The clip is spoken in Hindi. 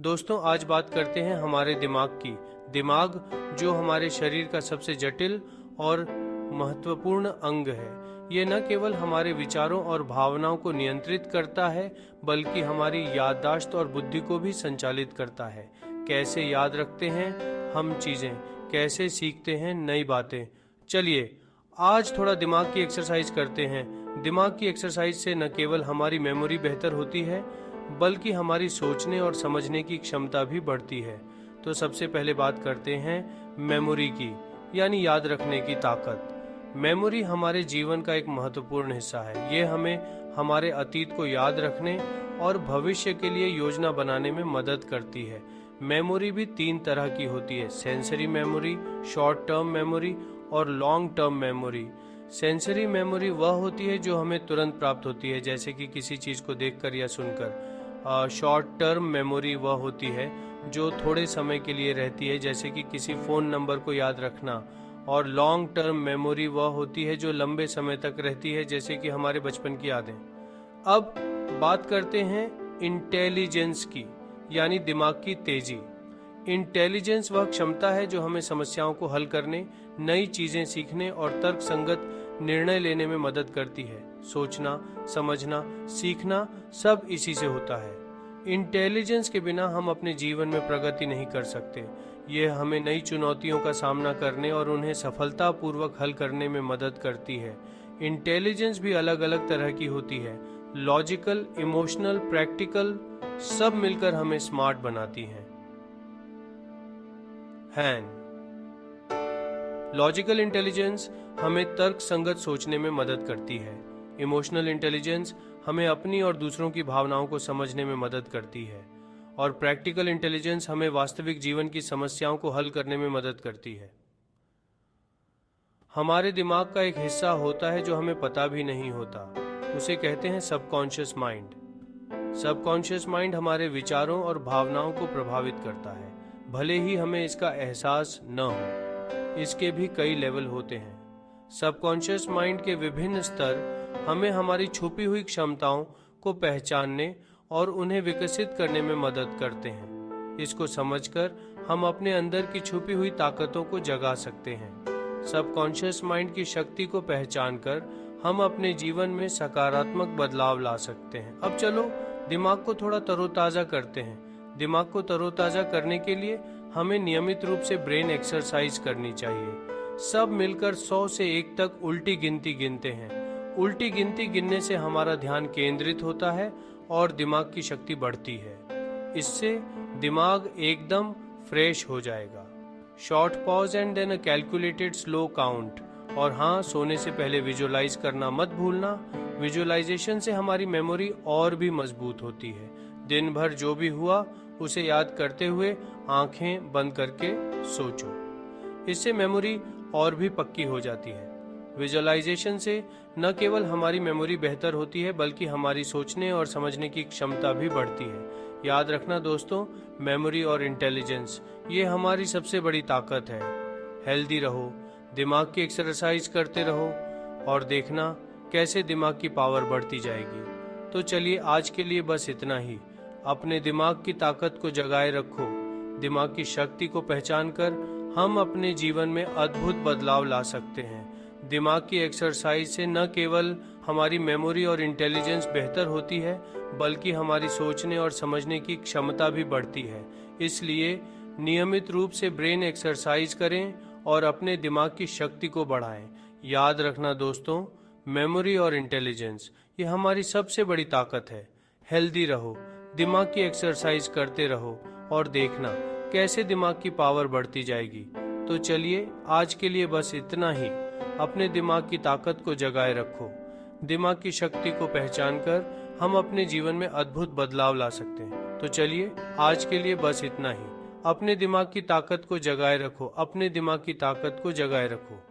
दोस्तों, आज बात करते हैं हमारे दिमाग की। दिमाग जो हमारे शरीर का सबसे जटिल और महत्वपूर्ण अंग है। ये न केवल हमारे विचारों और भावनाओं को नियंत्रित करता है, बल्कि हमारी याददाश्त और बुद्धि को भी संचालित करता है। कैसे याद रखते हैं हम चीज़ें, कैसे सीखते हैं नई बातें। चलिए आज थोड़ा दिमाग की एक्सरसाइज करते हैं। दिमाग की एक्सरसाइज से न केवल हमारी मेमोरी बेहतर होती है, बल्कि हमारी सोचने और समझने की क्षमता भी बढ़ती है। तो सबसे पहले बात करते हैं मेमोरी की, यानी याद रखने की ताकत। मेमोरी हमारे जीवन का एक महत्वपूर्ण हिस्सा है। ये हमें हमारे अतीत को याद रखने और भविष्य के लिए योजना बनाने में मदद करती है। मेमोरी भी 3 तरह की होती है: sensory memory, short term memory और long term memory. Sensory memory वह होती है जो हमें तुरंत प्राप्त होती है, जैसे कि किसी चीज़ को देखकर या सुनकर। शॉर्ट टर्म मेमोरी वह होती है जो थोड़े समय के लिए रहती है, जैसे कि किसी फ़ोन नंबर को याद रखना। और लॉन्ग टर्म मेमोरी वह होती है जो लंबे समय तक रहती है, जैसे कि हमारे बचपन की यादें। अब बात करते हैं इंटेलिजेंस की, यानी दिमाग की तेजी। इंटेलिजेंस वह क्षमता है जो हमें समस्याओं को हल करने, नई चीजें सीखने और तर्कसंगत निर्णय लेने में मदद करती है। सोचना, समझना, सीखना सब इसी से होता है। इंटेलिजेंस के बिना हम अपने जीवन में प्रगति नहीं कर सकते। यह हमें नई चुनौतियों का सामना करने और उन्हें सफलतापूर्वक हल करने में मदद करती है। इंटेलिजेंस भी अलग अलग तरह की होती है। लॉजिकल, इमोशनल, प्रैक्टिकल, सब मिलकर हमें स्मार्ट बनाती हैं। लॉजिकल इंटेलिजेंस हमें तर्क संगत सोचने में मदद करती है। इमोशनल इंटेलिजेंस हमें अपनी और दूसरों की भावनाओं को समझने में मदद करती है। और प्रैक्टिकल इंटेलिजेंस हमें वास्तविक जीवन की समस्याओं को हल करने में मदद करती है। हमारे दिमाग का एक हिस्सा होता है जो हमें पता भी नहीं होता। उसे कहते हैं सबकॉन्शियस माइंड। सबकॉन्शियस माइंड हमारे विचारों और भावनाओं को प्रभावित करता है, भले ही हमें इसका एहसास न हो। इसके भी कई लेवल होते हैं। सबकॉन्शियस माइंड के विभिन्न स्तर हमें हमारी छुपी हुई क्षमताओं को पहचानने और उन्हें विकसित करने में मदद करते हैं। इसको समझकर हम अपने अंदर की छुपी हुई ताकतों को जगा सकते हैं। सबकॉन्शियस माइंड की शक्ति को पहचानकर हम अपने जीवन में सकारात्मक बदलाव ला सकते हैं। अब चलो दिमाग को थोड़ा तरोताजा करते हैं। दिमाग को तरोताजा करने के लिए हमें नियमित रूप से ब्रेन एक्सरसाइज करनी चाहिए। सब मिलकर 100 से 1 तक उल्टी गिनती गिनते हैं। उल्टी गिनती गिनने से हमारा ध्यान केंद्रित होता है और दिमाग की शक्ति बढ़ती है। इससे दिमाग एकदम फ्रेश हो जाएगा। Short pause and then a calculated slow count. और हाँ, सोने से पहले विजुअलाइज करना मत भूलना। विजुअलाइजेशन से हमारी मेमोरी और भी मजबूत होती है। दिन भर जो भी हुआ उसे याद करते हुए आंखें बंद करके सोचो। इससे मेमोरी और भी पक्की हो जाती है। विजुअलाइजेशन से न केवल हमारी मेमोरी बेहतर होती है, बल्कि हमारी सोचने और समझने की क्षमता भी बढ़ती है। याद रखना दोस्तों, मेमोरी और इंटेलिजेंस ये हमारी सबसे बड़ी ताकत है। हेल्दी रहो, दिमाग की एक्सरसाइज करते रहो और देखना कैसे दिमाग की पावर बढ़ती जाएगी। तो चलिए आज के लिए बस इतना ही। अपने दिमाग की ताकत को जगाए रखो। दिमाग की शक्ति को पहचानकर हम अपने जीवन में अद्भुत बदलाव ला सकते हैं। दिमाग की एक्सरसाइज से न केवल हमारी मेमोरी और इंटेलिजेंस बेहतर होती है, बल्कि हमारी सोचने और समझने की क्षमता भी बढ़ती है। इसलिए नियमित रूप से ब्रेन एक्सरसाइज करें और अपने दिमाग की शक्ति को बढ़ाएं। याद रखना दोस्तों, मेमोरी और इंटेलिजेंस ये हमारी सबसे बड़ी ताकत है। हेल्दी रहो, दिमाग की एक्सरसाइज करते रहो और देखना कैसे दिमाग की पावर बढ़ती जाएगी। तो चलिए आज के लिए बस इतना ही। अपने दिमाग की ताकत को जगाए रखो। दिमाग की शक्ति को पहचानकर हम अपने जीवन में अद्भुत बदलाव ला सकते हैं। तो चलिए आज के लिए बस इतना ही। अपने दिमाग की ताकत को जगाए रखो। अपने दिमाग की ताकत को जगाए रखो।